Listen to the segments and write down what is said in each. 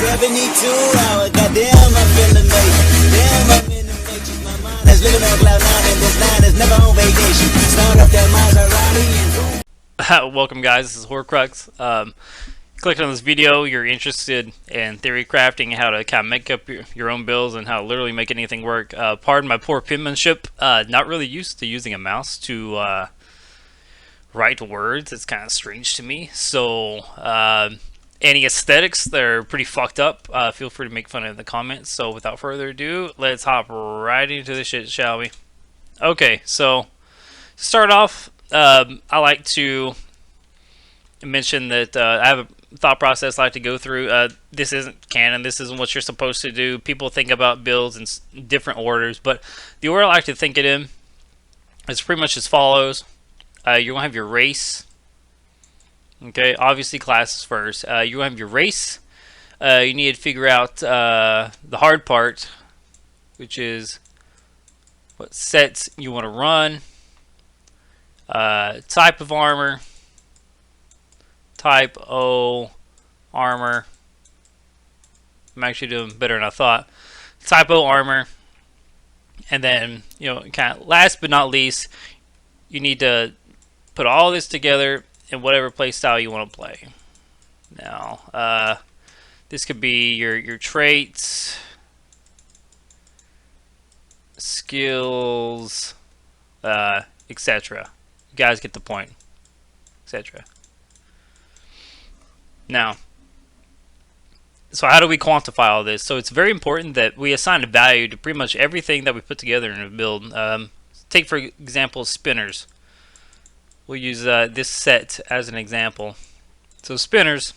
72 hours, goddamn, I'm feeling amazing. Damn, I'm in the matrix. My mind is living on cloud nine, and this line is never on vacation. Start up that Maserati and boom. Welcome, guys. This is Hoarcrux. Click on this video. You're interested in theory crafting and how to kind of make up your own builds and how to literally make anything work. Pardon my poor penmanship. Not really used to using a mouse to write words. It's kind of strange to me. So any aesthetics that are pretty fucked up, feel free to make fun of it in the comments. So without further ado, let's hop right into the shit, shall we? Okay, so to start off, I like to mention that I have a thought process I like to go through. This isn't canon. This isn't what you're supposed to do. People think about builds in different orders, but the order I like to think it in is pretty much as follows. You're going to have your race. Okay, obviously classes first. You're going to have your race. You need to figure out the hard part, which is what sets you want to run. Type of armor. Type O armor. I'm actually doing better than I thought. Type O armor. And then, kind of last but not least, you need to put all this together in whatever play style you want to play. Now, this could be your traits, skills, etc. You guys get the point, etc. Now, so how do we quantify all this? So it's very important that we assign a value to pretty much everything that we put together in a build. Take, for example, spinners. We'll use this set as an example. So spinners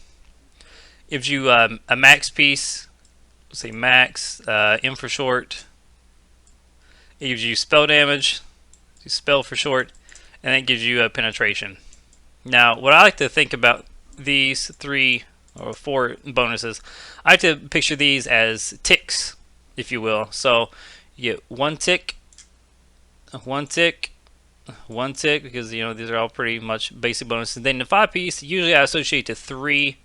gives you a max piece, let's say max, M for short. It gives you spell damage, spell for short, and then it gives you a penetration. Now, what I like to think about these 3 or 4 bonuses, I like to picture these as ticks, if you will. So you get 1 tick, 1 tick, 1 tick, because these are all pretty much basic bonuses. Then the 5 piece, usually I associate to 3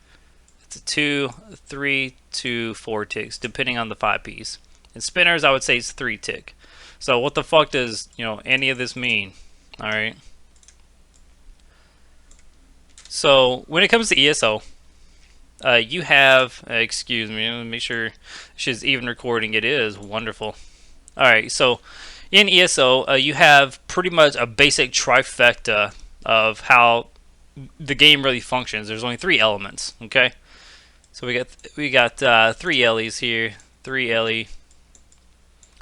to 2, 3 to 4 ticks, depending on the 5 piece. And spinners, I would say it's 3 tick. So what the fuck does any of this mean? All right. So when it comes to ESO, you have, excuse me, let me make sure she's even recording. It is wonderful. All right, so in ESO, you have pretty much a basic trifecta of how the game really functions. There's only 3 elements. Okay, so we got 3 Ellie's here, 3 Ellie.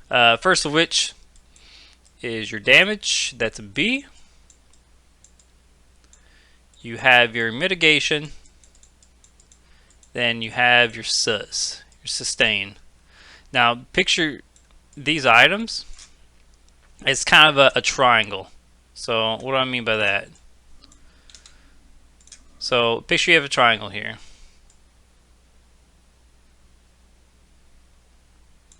First of which is your damage. That's a B. You have your mitigation, then you have your sus, your sustain. Now picture these items as kind of a triangle. So what do I mean by that? So picture you have a triangle here.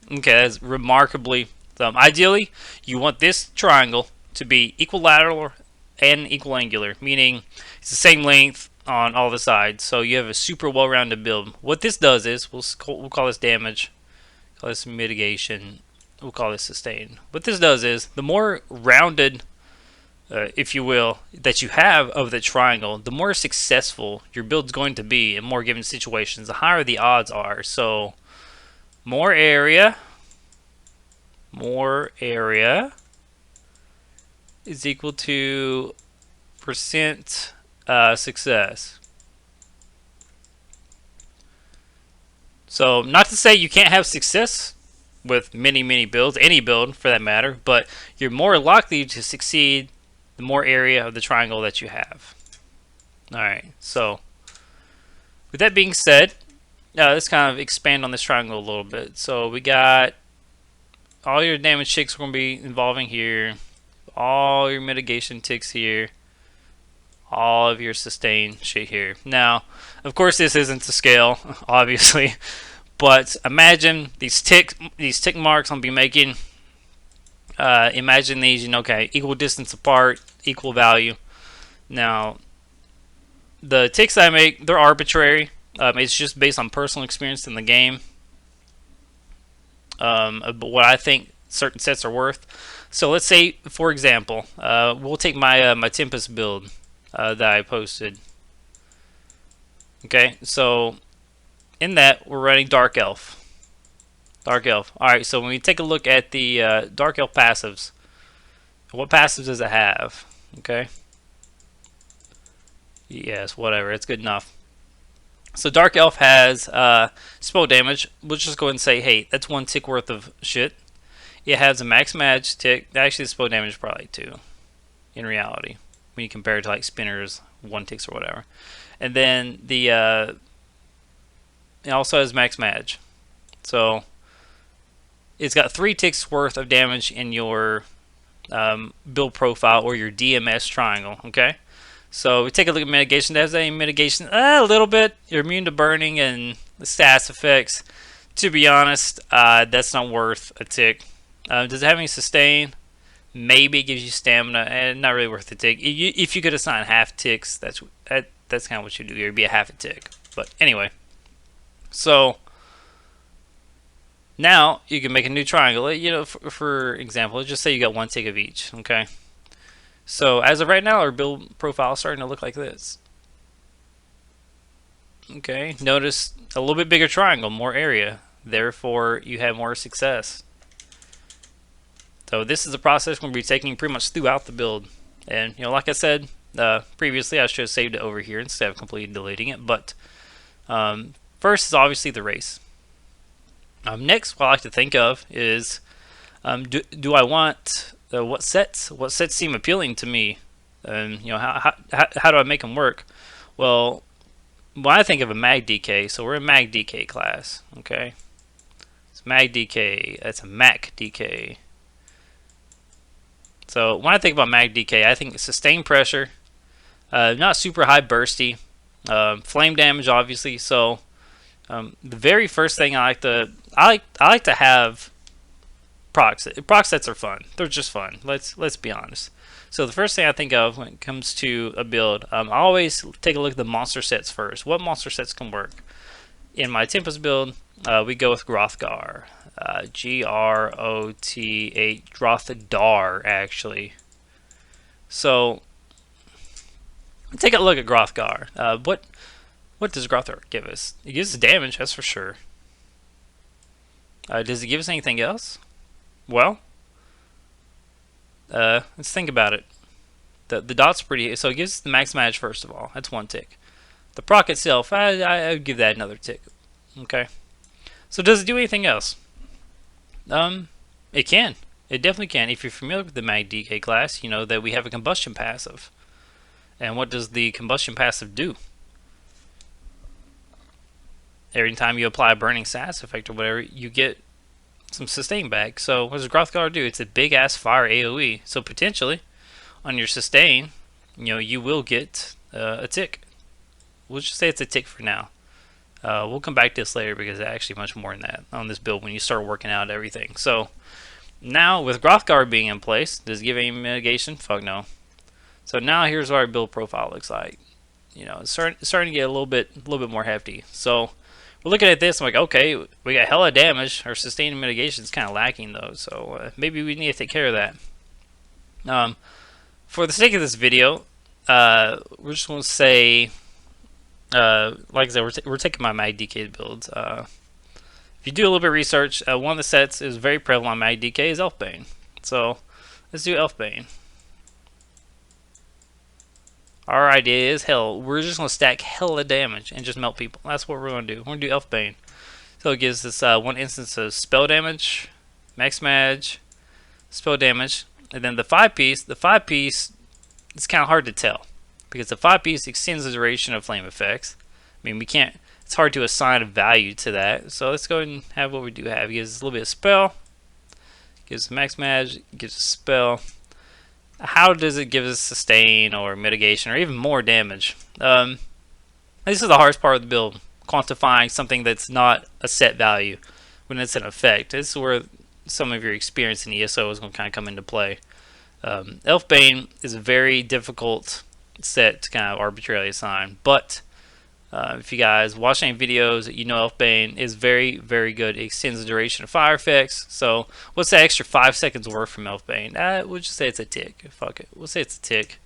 Okay, that's remarkably ideally you want this triangle to be equilateral and equal angular, meaning it's the same length on all the sides, so you have a super well-rounded build. What this does is, we'll call this damage, call this mitigation, we'll call this sustain. What this does is, the more rounded, if you will, that you have of the triangle, the more successful your build's going to be in more given situations, the higher the odds are. So more area is equal to percent success. So not to say you can't have success with many builds, any build for that matter, but you're more likely to succeed the more area of the triangle that you have. Alright, so with that being said, let's kind of expand on this triangle a little bit. So we got all your damage ticks we're going to be involving here, all your mitigation ticks here, all of your sustain shit here. Now, of course, this isn't to scale, obviously, but imagine these tick marks I'll be making. Imagine these, okay, equal distance apart, equal value. Now, the ticks I make, they're arbitrary. It's just based on personal experience in the game, but what I think certain sets are worth. So let's say, for example, we'll take my my Tempest build that I posted. Okay, so in that we're running Dark Elf. Dark Elf. Alright, so when we take a look at the Dark Elf passives, what passives does it have? Okay. Yes, whatever. It's good enough. So Dark Elf has spell damage. We'll just go ahead and say, hey, that's 1 tick worth of shit. It has a max match tick. Actually, the spell damage is probably 2 in reality when you compare it to like spinners, 1 ticks or whatever. And then the it also has max match. So it's got 3 ticks worth of damage in your build profile or your DMS triangle. Okay. So we take a look at mitigation. Does any mitigation? A little bit. You're immune to burning and the status effects. To be honest, that's not worth a tick. Does it have any sustain? Maybe it gives you stamina, and not really worth a tick. If you could assign half ticks, that's kind of what you do. It'd be a half a tick. But anyway, so now you can make a new triangle. You know, for example, just say you got 1 tick of each. Okay. So as of right now, our build profile is starting to look like this. Okay, notice a little bit bigger triangle, more area. Therefore, you have more success. So this is a process we'll be taking pretty much throughout the build. And you know, like I said previously, I should have saved it over here instead of completely deleting it. But first is obviously the race. Next, what I like to think of is, do I want what sets seem appealing to me, and you know, how do I make them work? Well, when I think of a mag DK, so we're a mag DK class. Okay, it's mag DK. That's a Mac DK. So when I think about mag DK, I think sustained pressure, not super high bursty, flame damage obviously. So the very first thing I like to have proc sets are fun. They're just fun. Let's be honest. So the first thing I think of when it comes to a build, I always take a look at the monster sets first. What monster sets can work? In my Tempest build, we go with Grothgar. G-R-O-T-H, Grothgar actually. So take a look at Grothgar. What does Grothgar give us? It gives us damage, that's for sure. Does it give us anything else? Well, let's think about it. The dot's pretty, so it gives us the max match first of all. That's 1 tick. The proc itself, I would give that another tick. Okay. So does it do anything else? It can. It definitely can. If you're familiar with the Mag DK class, you know that we have a Combustion Passive. And what does the Combustion Passive do? Every time you apply a burning status effect or whatever, you get some sustain back. So what does Grothgar do? It's a big ass fire AoE. So potentially on your sustain, you know, you will get a tick. We'll just say it's a tick for now. We'll come back to this later because it's actually much more than that on this build when you start working out everything. So now with Grothgar being in place, does it give any mitigation? Fuck no. So now here's what our build profile looks like. You know, it's starting to get a little bit more hefty. So we're looking at this, I'm like, okay, we got hella damage. Our sustain and mitigation is kind of lacking though, so maybe we need to take care of that. For the sake of this video, we're just going to say, like I said, we're taking my Mag DK builds. If you do a little bit of research, one of the sets is very prevalent on Mag DK is Elfbane. So let's do Elfbane. Our idea is, hell, we're just going to stack hella damage and just melt people. That's what we're going to do. We're going to do Elfbane. So it gives us 1 instance of spell damage, max mag, spell damage, and then the 5-piece. The 5-piece, it's kind of hard to tell because the 5-piece extends the duration of flame effects. I mean, we can't, it's hard to assign a value to that. So let's go ahead and have what we do have. It gives us a little bit of spell, gives max mag, gives us spell. How does it give us sustain or mitigation or even more damage? This is the hardest part of the build, quantifying something that's not a set value when it's an effect. This is where some of your experience in ESO is going to kind of come into play. Elfbane is a very difficult set to kind of arbitrarily assign, but If you guys watch any videos, you know Elfbane is very, very good. It extends the duration of fire effects. So what's that extra 5 seconds worth from Elfbane? We'll just say it's a tick. Fuck it. We'll say it's a tick.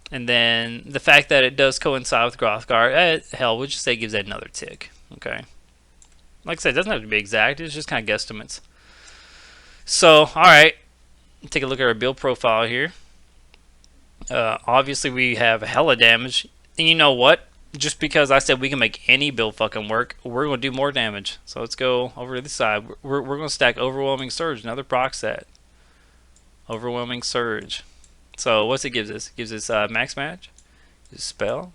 And then the fact that it does coincide with Grothgar, hell, we'll just say it gives that another tick. Okay. Like I said, it doesn't have to be exact. It's just kind of guesstimates. So, alright. Take a look at our build profile here. Obviously, we have hella damage. And you know what? Just because I said we can make any build fucking work, we're going to do more damage. So let's go over to the side. We're going to stack Overwhelming Surge, another proc set. Overwhelming Surge. So what's it gives us? It gives us max match, spell,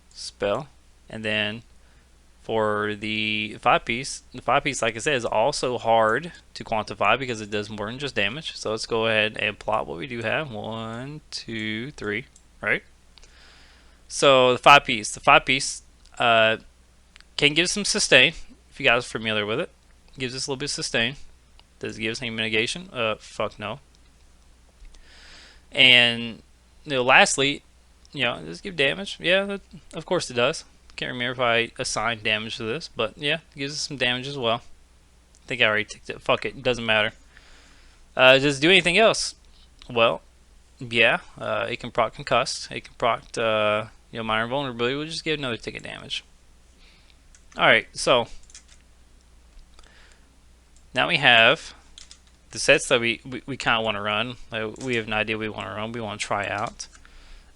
and then for the 5-piece, like I said, is also hard to quantify because it does more than just damage. So let's go ahead and plot what we do have. 1, 2, 3, right? So the 5-piece, can give some sustain if you guys are familiar with it. Gives us a little bit of sustain. Does it give us any mitigation? Fuck no. And lastly, does it give damage? Yeah, of course it does. Can't remember if I assigned damage to this, but yeah, it gives us some damage as well. I think I already ticked it. Fuck it, doesn't matter. Does it do anything else? Well, yeah, it can proc concussed. It can proc minor vulnerability. We'll just give another tick of damage. Alright, so now we have the sets that we kind of want to run. We have an idea we want to run. We want to try out.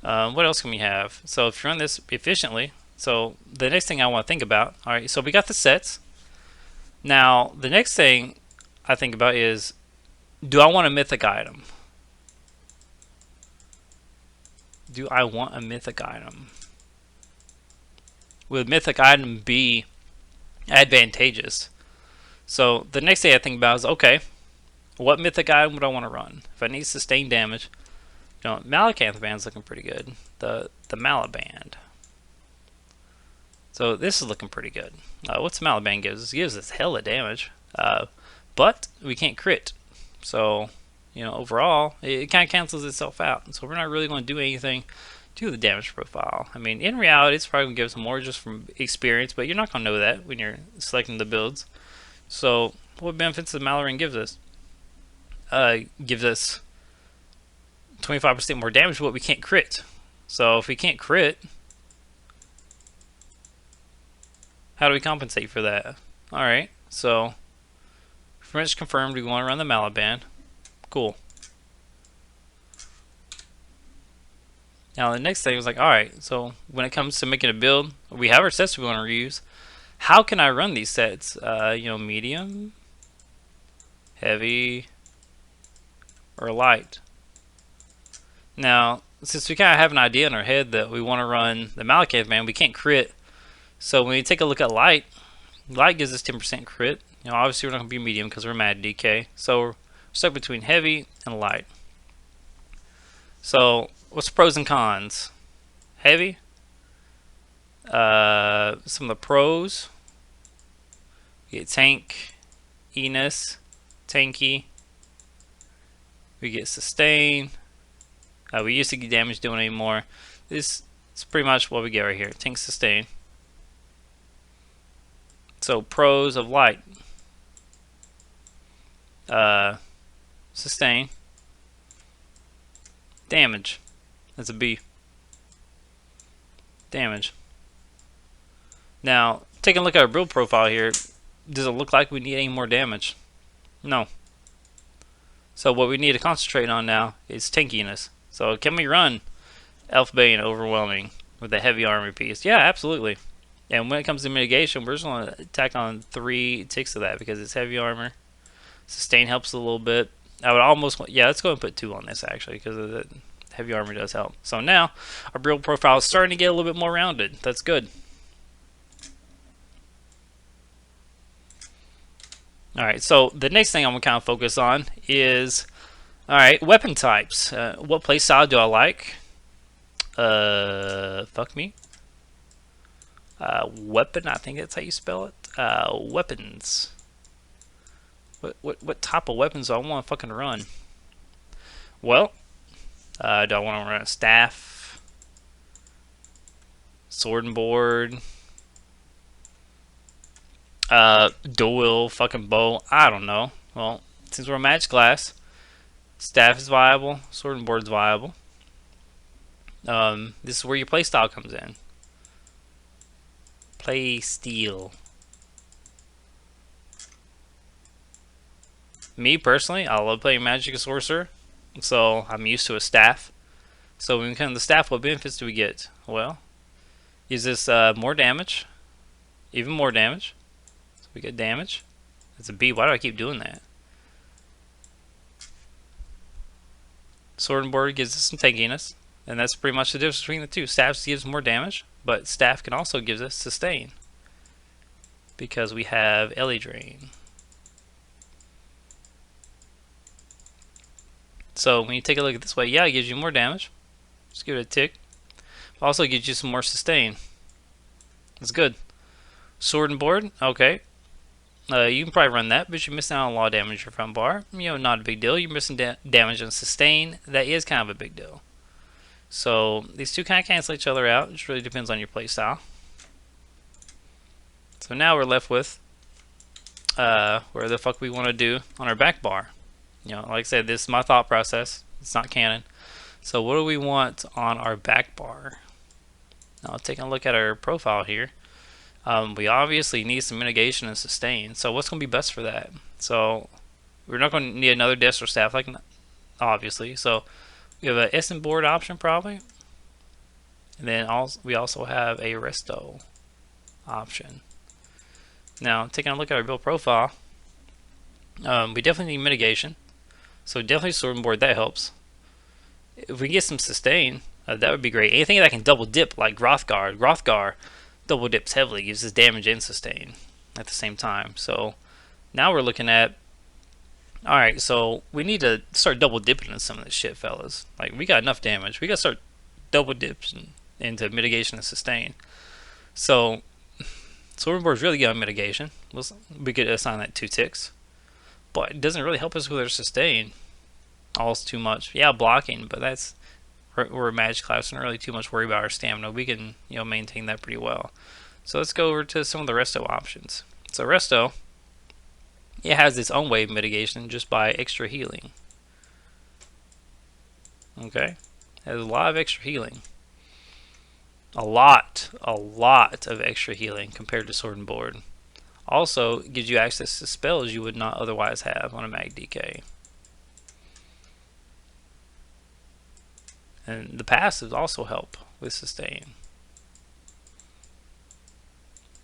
What else can we have? So if you run this efficiently, so the next thing I want to think about, alright, so we got the sets. Now, the next thing I think about is, do I want a mythic item? Do I want a mythic item? Would mythic item be advantageous? So the next thing I think about is, okay, what mythic item would I want to run? If I need sustained damage, Malacanth Band's looking pretty good. The Malaband. So this is looking pretty good. What's Malaband gives us? It gives us hella damage, but we can't crit. So overall, it kind of cancels itself out. So we're not really going to do anything to the damage profile. I mean, in reality, it's probably going to give us more just from experience, but you're not going to know that when you're selecting the builds. So what benefits does Malaran gives us? Gives us 25% more damage, but we can't crit. So if we can't crit, how do we compensate for that? Alright, so pretty much confirmed we want to run the Malaband. Cool. Now the next thing was like, alright, so when it comes to making a build, we have our sets we want to reuse. How can I run these sets? Medium, heavy, or light. Now, since we kind of have an idea in our head that we want to run the Malacanth Man, we can't crit. So when you take a look at light gives us 10% crit. Obviously we're not going to be medium because we're mad DK. So we're stuck between heavy and light. So what's the pros and cons? Heavy. Some of the pros. We get tank, Enos, tanky. We get sustain. We used to get damage, don't anymore. This is pretty much what we get right here. Tank, sustain. So pros of light. Sustain. Damage. That's a B. Damage. Now, taking a look at our build profile here, does it look like we need any more damage? No. So what we need to concentrate on now is tankiness. So can we run Elfbane Overwhelming with a heavy armor piece? Yeah, absolutely. And when it comes to mitigation, we're just going to tack on 3 ticks of that because it's heavy armor. Sustain helps a little bit. I would almost, yeah, let's go and put 2 on this actually because of the heavy armor does help. So now our build profile is starting to get a little bit more rounded. That's good. Alright, so the next thing I'm going to kind of focus on is, alright, weapon types. What playstyle do I like? Fuck me. Weapon, I think that's how you spell it. Weapons. What type of weapons do I want to fucking run? Well, do I want to run a staff? Sword and board? Dual fucking bow. I don't know. Well, since we're a match class, staff is viable. Sword and board's viable. This is where your playstyle comes in. Play steel. Me personally, I love playing Magic and Sorcerer, so I'm used to a staff. So when we come to the staff, what benefits do we get? Well, gives this more damage, even more damage. So we get damage. It's a B. Why do I keep doing that? Sword and board gives us some tankiness, and that's pretty much the difference between the two. Staff gives more damage, but staff can also give us sustain because we have Ellie Drain. So when you take a look at this way, yeah, it gives you more damage. Just give it a tick. Also gives you some more sustain. That's good. Sword and board, okay. You can probably run that, but you're missing out on a lot of damage in your front bar. You know, not a big deal. You're missing damage on sustain. That is kind of a big deal. So these two kind of cancel each other out. It just really depends on your playstyle. So now we're left with where the fuck we want to do on our back bar. You know, like I said, this is my thought process. It's not canon. So what do we want on our back bar? Now taking a look at our profile here. We obviously need some mitigation and sustain. So what's going to be best for that? So we're not going to need another desk or staff, like obviously. So we have a Essen board option probably, and then we also have a resto option. Now taking a look at our build profile, we definitely need mitigation. So definitely sword and board, that helps. If we get some sustain, that would be great. Anything that can double dip, like Grothgar double dips heavily, gives us damage and sustain at the same time. So now we're looking at, alright, so we need to start double dipping in some of this shit, fellas. Like, we got enough damage. We got to start double dips into mitigation and sustain. So sword and board is really good on mitigation. We could assign that 2 ticks. But it doesn't really help us with our sustain all too much. Yeah, blocking, but we're a magic class, and not really too much worry about our stamina. We can, you know, maintain that pretty well. So let's go over to some of the resto options. So resto, it has its own way of mitigation just by extra healing. Okay, it has a lot of extra healing. A lot of extra healing compared to sword and board. Also, it gives you access to spells you would not otherwise have on a Mag DK. And the passives also help with sustain.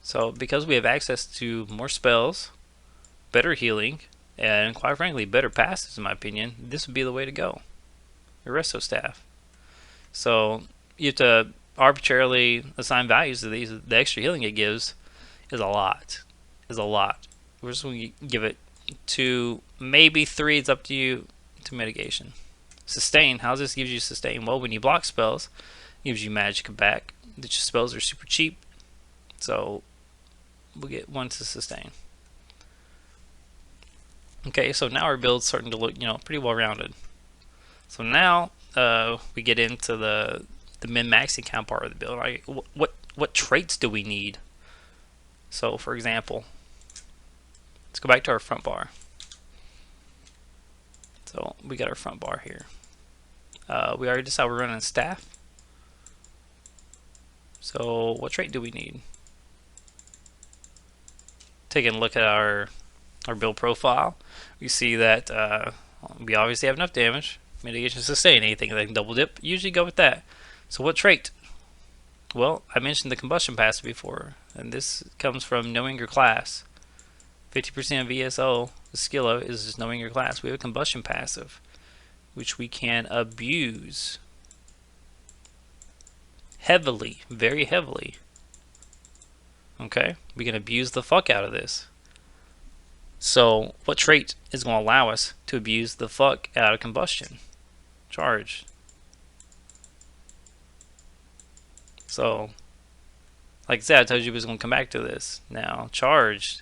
So because we have access to more spells, better healing, and quite frankly better passives in my opinion, this would be the way to go. Your resto staff. So you have to arbitrarily assign values to these. The extra healing it gives is a lot. We're just going to give it 2, maybe 3. It's up to you to mitigation. Sustain. How does this give you sustain? Well, when you block spells, it gives you magic back. The spells are super cheap, so we'll get 1 to sustain. Okay, so now our build's starting to look, you know, pretty well rounded. So now we get into the min-maxing count part of the build. Right? What traits do we need? So, for example, let's go back to our front bar. So we got our front bar here. We already decided we're running staff. So what trait do we need? Taking a look at our build profile, we see that we obviously have enough damage. Mitigation, sustain, anything that can double dip, usually go with that. So what trait? Well, I mentioned the Combustion Passive before, and this comes from knowing your class. 50% VSO, the skill of it is just knowing your class. We have a Combustion Passive, which we can abuse heavily, very heavily. Okay, we can abuse the fuck out of this. So what trait is going to allow us to abuse the fuck out of combustion? Charge. So, like I said, I told you we was going to come back to this. Now, charged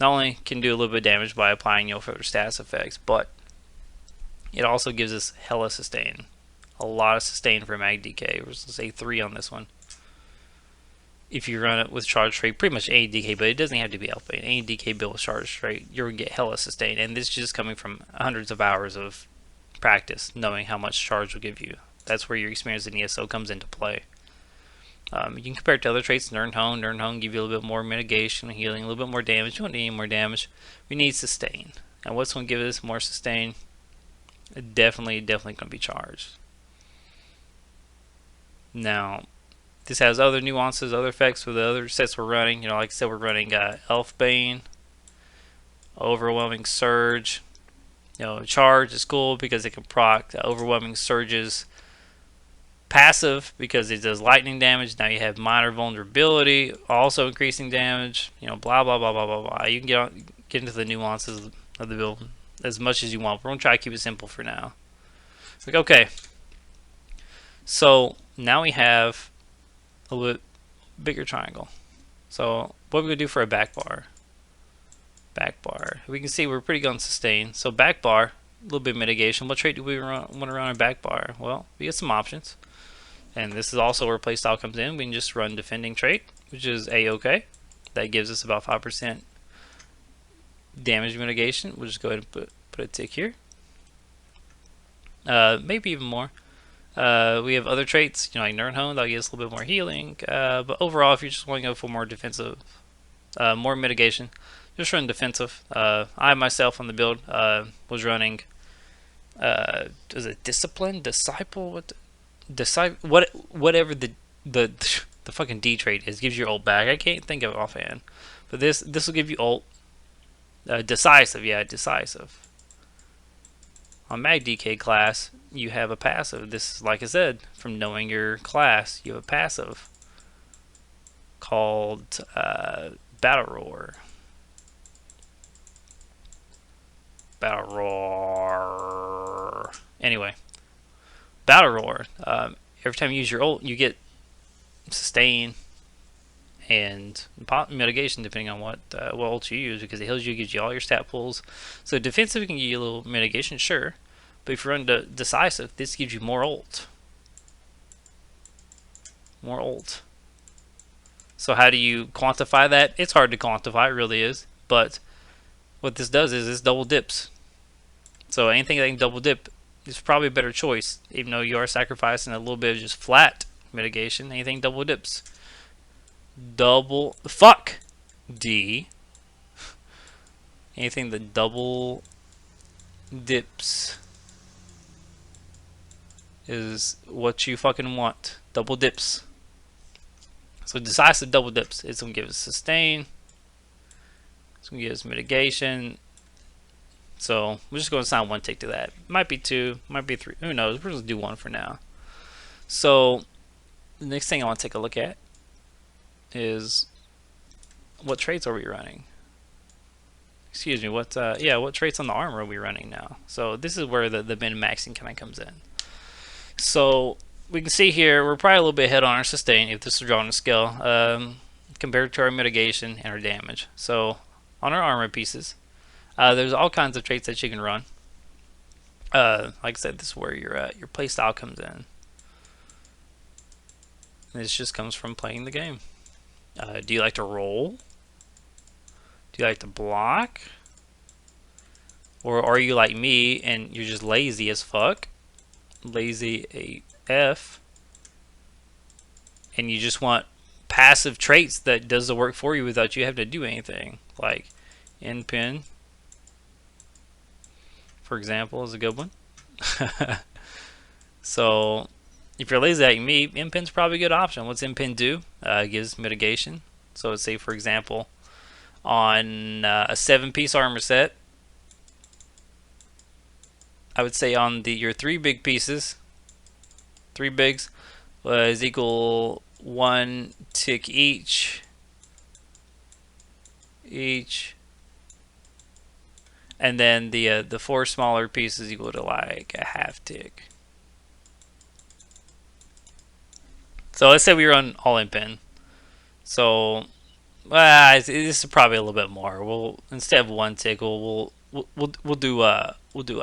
not only can do a little bit of damage by applying, you know, further status effects, but it also gives us hella sustain. A lot of sustain for Mag DK. We're going to say 3 on this one. if you run it with charge trait, pretty much any DK build. It doesn't have to be alpha. Any DK build with charge trait, you're gonna get hella sustain, and this is just coming from hundreds of hours of practice, knowing how much charge will give you. That's where your experience in ESO comes into play. You can compare it to other traits. Nern Hone give you a little bit more mitigation, healing, a little bit more damage. You don't need any more damage. We need sustain. And what's going to give us more sustain? Definitely going to be charged. Now, this has other nuances, other effects for the other sets we're running. You know, like I said, we're running Elfbane, Overwhelming Surge. You know, Charge is cool because it can proc Overwhelming Surges. Passive because it does lightning damage. Now you have minor vulnerability, also increasing damage. You know, blah blah blah blah blah blah. You can get into the nuances of the build as much as you want. We're gonna try to keep it simple for now. Like, okay, so now we have a little bit bigger triangle. So what we're gonna do for a back bar? Back bar. We can see we're pretty good on sustain. So back bar, a little bit of mitigation. What trait do we want to run on back bar? Well, we get some options. And this is also where playstyle comes in. We can just run defending trait, which is A-OK. That gives us about 5% damage mitigation. We'll just go ahead and put a tick here. Maybe even more. We have other traits, you know, like Nern Hone, that'll give us a little bit more healing. But overall, if you just want to go for more defensive, more mitigation, just run defensive. I myself on the build was running, is it Discipline, Disciple, whatever the fucking D trait is, gives you ult back. I can't think of it offhand, but this will give you ult. Decisive, yeah, decisive. On Mag DK class, you have a passive. This is, like I said, from knowing your class, you have a passive called Battle Roar. Battle Roar. Anyway, Battle Roar. Every time you use your ult, you get sustain and mitigation depending on what ult you use, because it heals you, gives you all your stat pools. So defensive can give you a little mitigation, sure, but if you run decisive, this gives you more ult. More ult. So how do you quantify that? It's hard to quantify, it really is, but what this does is this double dips. So anything that can double dip is probably a better choice, even though you are sacrificing a little bit of just flat mitigation. Anything double dips. Fuck D. Anything that double dips is what you fucking want. Double dips. So decisive double dips. It's gonna give us sustain. It's gonna give us mitigation. So we're just gonna assign one tick to that. Might be two, might be three. Who knows? We're just gonna do one for now. So the next thing I want to take a look at is what traits are we running? Excuse me, what traits on the armor are we running now? So this is where the min-maxing kind of comes in. So we can see here we're probably a little bit ahead on our sustain if this is drawn to scale compared to our mitigation and our damage. So on our armor pieces, there's all kinds of traits that you can run. Like I said, this is where your playstyle comes in. This just comes from playing the game. Do you like to roll? Do you like to block? Or are you like me and you're just lazy as fuck? Lazy AF. And you just want passive traits that does the work for you without you having to do anything. Like N-Pin, for example, is a good one. So if you're lazy like me, N-Pin's probably a good option. What's N-Pin do? It gives mitigation. So let's say, for example, on a 7-piece armor set, I would say on your 3 big pieces, 3 bigs was equal 1 tick each, and then the 4 smaller pieces equal to like a half tick. So let's say we run all in pin. So this is probably a little bit more. We'll, instead of 1 tick, we'll do a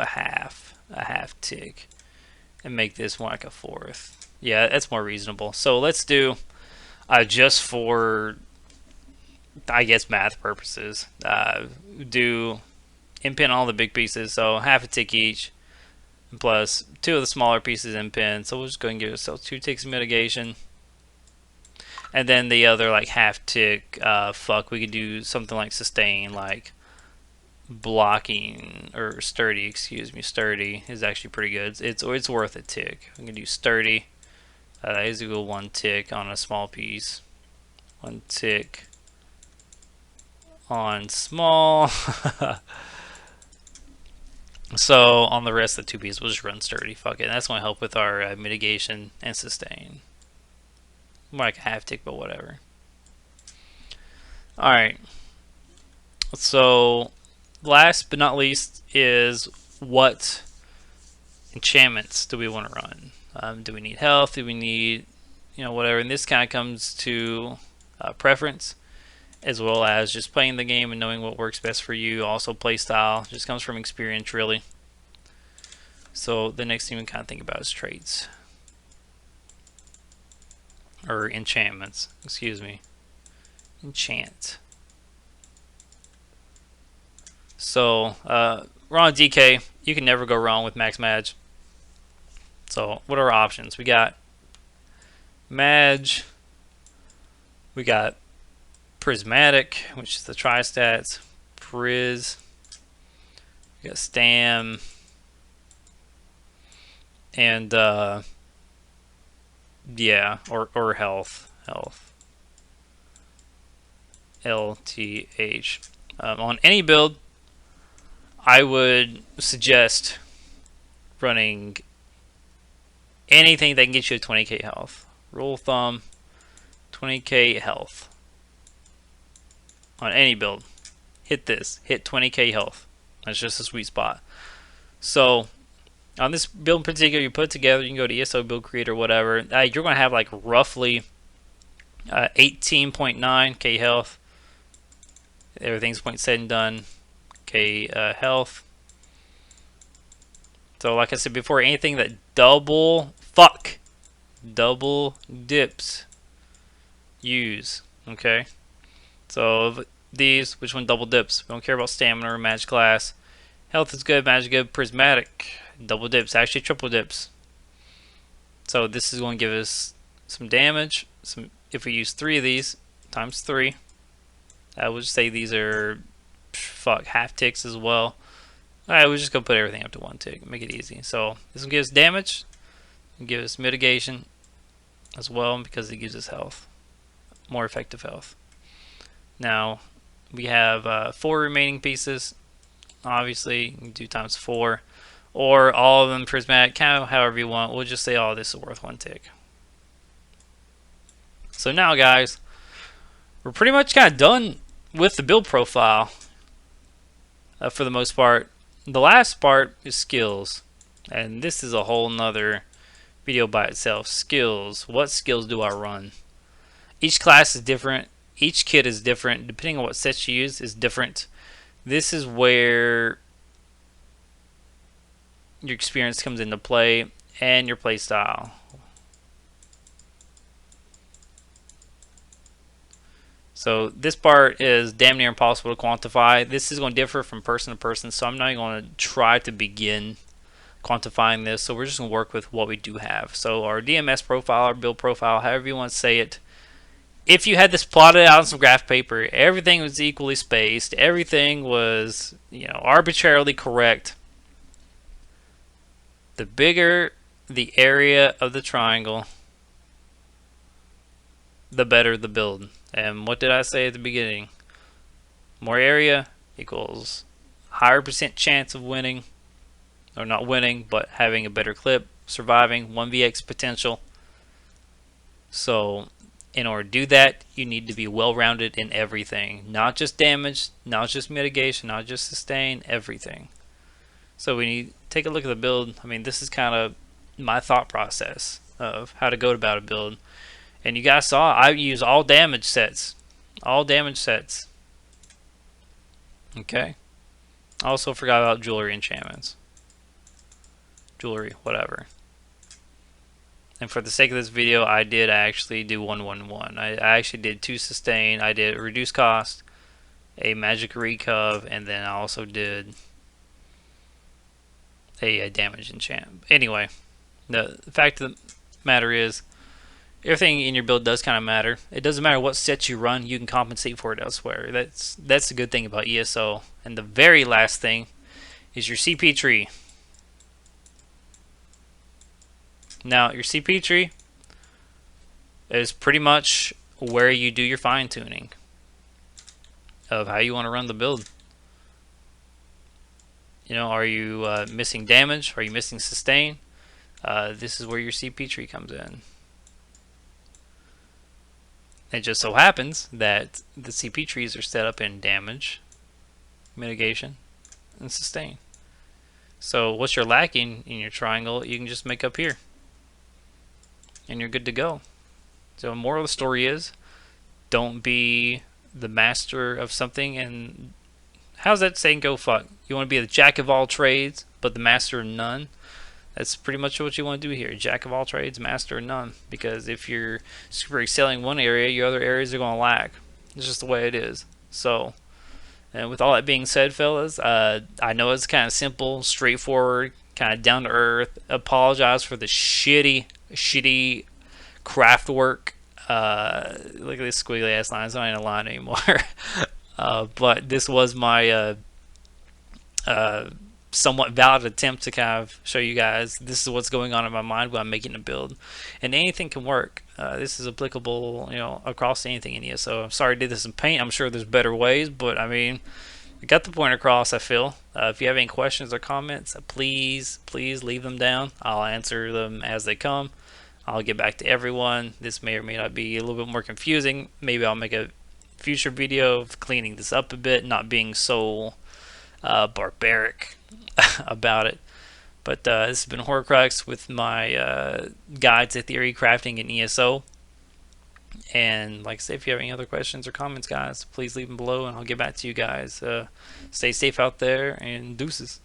half tick and make this more like a 4th. Yeah, that's more reasonable. So let's do just for, I guess, math purposes. Do in-pin all the big pieces, so half a tick each, plus 2 of the smaller pieces in-pin. So we'll just go and give ourselves 2 ticks of mitigation. And then the other like half tick, we could do something like sustain, like blocking, or sturdy, excuse me. Sturdy is actually pretty good. It's worth a tick. We can do sturdy. Is equal 1 tick on a small piece. 1 tick on small. So on the rest of the 2 pieces, we'll just run sturdy. Fuck it. That's going to help with our mitigation and sustain. More like a half tick, but whatever. Alright. So last but not least is, what enchantments do we want to run? Do we need health? Do we need, whatever? And this kind of comes to preference, as well as just playing the game and knowing what works best for you. Also play style. Just comes from experience, really. So the next thing we kind of think about is traits. Or enchantments, excuse me. Enchant. So we're on DK. You can never go wrong with max Maj. So what are our options? We got Maj. We got Prismatic, which is the tri-stats. We got Stam. And yeah, or health. LTH. On any build, I would suggest running anything that can get you a 20k health. Rule of thumb, 20k health. On any build. Hit 20k health. That's just a sweet spot. So on this build in particular, you put it together, you can go to ESO build creator, whatever. You're going to have like roughly 18.9k health. Everything's point said and done. K health. So like I said before, anything that double dips, use. Okay. So of these, which one double dips? We don't care about stamina or magic class. Health is good, magic good, prismatic. Double dips, actually triple dips. So this is going to give us some damage. If we use 3 of these times 3, I would say these are half ticks as well. Alright, we're just going to put everything up to 1 tick, make it easy. So this will give us damage, and give us mitigation as well, because it gives us health, more effective health. Now we have 4 remaining pieces. Obviously, you can do times 4. Or all of them prismatic, kind of however you want. We'll just say, oh, this is worth 1 tick. So now, guys, we're pretty much kind of done with the build profile for the most part. The last part is skills. And this is a whole nother video by itself. Skills. What skills do I run? Each class is different. Each kit is different. Depending on what sets you use is different. This is where your experience comes into play, and your play style. So this part is damn near impossible to quantify. This is going to differ from person to person, so I'm not even going to try to begin quantifying this. So we're just going to work with what we do have. So our DMS profile, our build profile, however you want to say it. If you had this plotted out on some graph paper, everything was equally spaced, everything was, arbitrarily correct. The bigger the area of the triangle, the better the build. And what did I say at the beginning? More area equals higher percent chance of winning, or not winning, but having a better clip, surviving, 1vx potential. So in order to do that, you need to be well-rounded in everything. Not just damage, not just mitigation, not just sustain, everything. So we need to take a look at the build. I mean, this is kind of my thought process of how to go about a build. And you guys saw, I use all damage sets. All damage sets. Okay. I also forgot about jewelry enchantments. Jewelry, whatever. And for the sake of this video, I did actually do 111. I actually did 2 sustain. I did reduce cost, a magic recov, and then I also did a damage enchant. Anyway, the fact of the matter is, everything in your build does kind of matter. It doesn't matter what sets you run, you can compensate for it elsewhere. That's the good thing about ESO. And the very last thing is your CP tree. Now, your CP tree is pretty much where you do your fine tuning of how you want to run the build. You know, are you missing damage? Are you missing sustain? This is where your CP tree comes in. It just so happens that the CP trees are set up in damage, mitigation, and sustain. So what you're lacking in your triangle, you can just make up here. And you're good to go. So the moral of the story is, don't be the master of something. And how's that saying go? Fuck. You want to be the jack of all trades, but the master of none. That's pretty much what you want to do here. Jack of all trades, master of none. Because if you're super excelling one area, your other areas are going to lack. It's just the way it is. So, and with all that being said, fellas, I know it's kind of simple, straightforward, kind of down to earth. Apologize for the shitty craft work. Look at this squiggly ass line. It's not even a line anymore. But this was my somewhat valid attempt to kind of show you guys this is what's going on in my mind when I'm making a build, and anything can work. This is applicable, you know, across anything in ESO. I'm sorry I did this in Paint. I'm sure there's better ways, but I mean, I got the point across, I feel. If you have any questions or comments, please leave them down. I'll answer them as they come. I'll get back to everyone. This may or may not be a little bit more confusing. Maybe I'll make a future video of cleaning this up a bit, not being so barbaric about it. But this has been Hoarcrux with my guide to theory crafting in ESO. And like I said, if you have any other questions or comments, guys, please leave them below and I'll get back to you guys. Stay safe out there, and deuces.